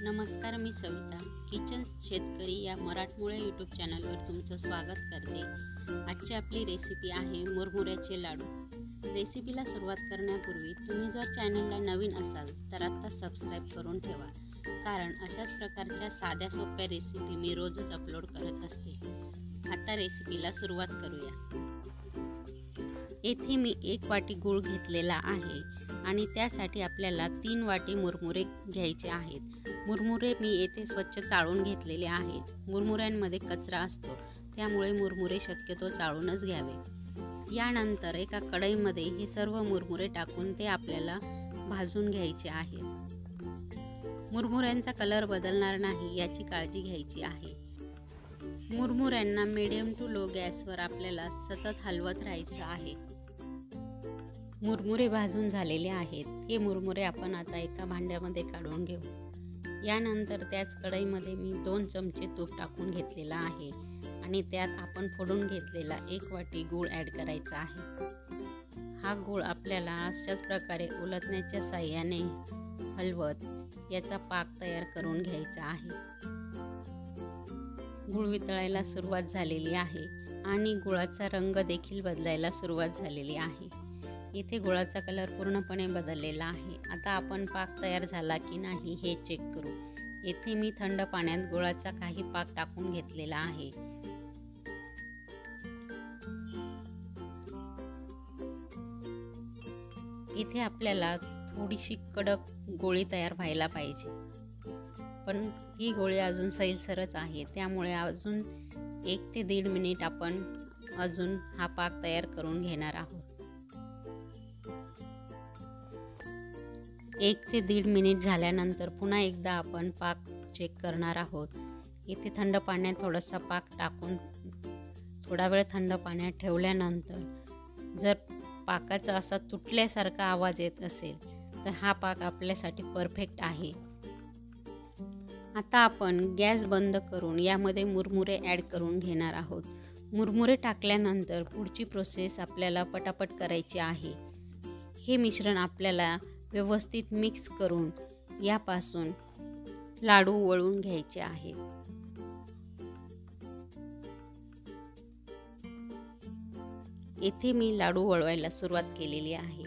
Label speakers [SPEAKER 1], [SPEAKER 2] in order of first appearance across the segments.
[SPEAKER 1] नमस्कार, मी सविता किचन शेतकरी या मराठमोळ्या यूट्यूब चॅनलवर तुमचं स्वागत करते। आजची आपली रेसिपी आहे मुरमुऱ्याचे लाडू। रेसिपीला सुरुवात करण्यापूर्वी तुम्ही जर चॅनलला नवीन असाल तर आता सबस्क्राईब करून ठेवा, कारण अशाच प्रकारच्या साध्या सोप्या रेसिपी मी रोजच अपलोड करत असते। आता रेसिपीला सुरुवात करूया। येथे मी 1 वाटी गूळ घेतलेला आहे आणि त्यासाठी आपल्याला 3 वाटी मुरमुरे घ्यायचे आहेत। मुरमुरे मी येथे स्वच्छ चाळून घेतलेले आहेत। मुरमुऱ्यांमध्ये कचरा असतो, त्यामुळे मुरमुरे शक्यतो चाळूनच घ्यावे। यानंतर एका कढईमध्ये हे सर्व मुरमुरे टाकून ते आपल्याला भाजून घ्यायचे आहेत। मुरमुऱ्यांचा कलर बदलणार नाही याची काळजी घ्यायची आहे। मुरमुऱ्यांना मीडियम टू लो गॅसवर आपल्याला सतत हलवत राहायचं आहे। मुरमुरे भाजून झालेले आहेत। हे मुरमुरे आपण आता एका भांड्यामध्ये काढून घेऊ। यानंतर त्याच कढईमध्ये मी 2 चमचे तूप टाकून घेतलेला आहे आणि त्यात आपण फोडून घेतलेला 1 वाटी गूळ ॲड करायचा आहे। हा गूळ आपल्याला अशाच प्रकारे उलटण्याच्या साहाय्याने हलवत याचा पाक तयार करून घ्यायचा आहे। गूळ वितळायला सुरुवात झालेली आहे आणि गुळाचा रंग देखील बदलायला सुरुवात झालेली आहे। इथे गुळाचा कलर पूर्णपणे बदललेला आहे। आता आपण पाक तयार झाला की नाही हे चेक करू। येथे मी थंड पाण्यात गुळाचा काही पाक टाकून घेतलेला आहे। इथे आपल्याला थोडीशी कडक गोळी तयार व्हायला पाहिजे, पण ही गोळी अजून सैलसरच आहे, त्यामुळे अजून 1 ते 1.5 मिनिट आपण अजून हा पाक तयार करून घेणार आहोत। 1 ते 1.5 मिनिट झाल्यानंतर पुन्हा एकदा आपण पाक चेक करणार आहोत। इथे थंड पाण्यात थोडासा पाक टाकून थोडा वेळ थंड पाण्यात ठेवल्यानंतर जर पाकाचा असा तुटल्यासारखा आवाज येत असेल तर हा पाक आपल्यासाठी परफेक्ट आहे। आता आपण गॅस बंद करून यामध्ये मुरमुरे ॲड करून घेणार आहोत। मुरमुरे टाकल्यानंतर पुढची प्रोसेस आपल्याला पटापट करायची आहे। हे मिश्रण आपल्याला व्यवस्थित मिक्स करून यापासून लाडू वळून घ्यायचे आहेत। येथे मी लाडू वळवायला सुरुवात केलेली आहे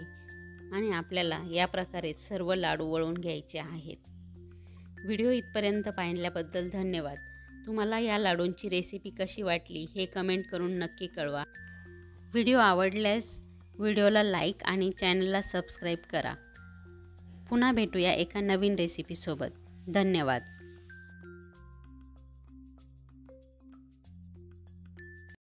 [SPEAKER 1] आणि आपल्याला या प्रकारे सर्व लाडू वळून घ्यायचे आहेत। व्हिडिओ इथपर्यंत पाहिल्याबद्दल धन्यवाद। तुम्हाला या लाडूंची रेसिपी कशी वाटली हे कमेंट करून नक्की कळवा। व्हिडिओ आवडल्यास व्हिडिओला लाईक आणि चॅनलला सबस्क्राईब करा। पुन्हा भेटूया एका नवीन रेसिपीसोबत। धन्यवाद।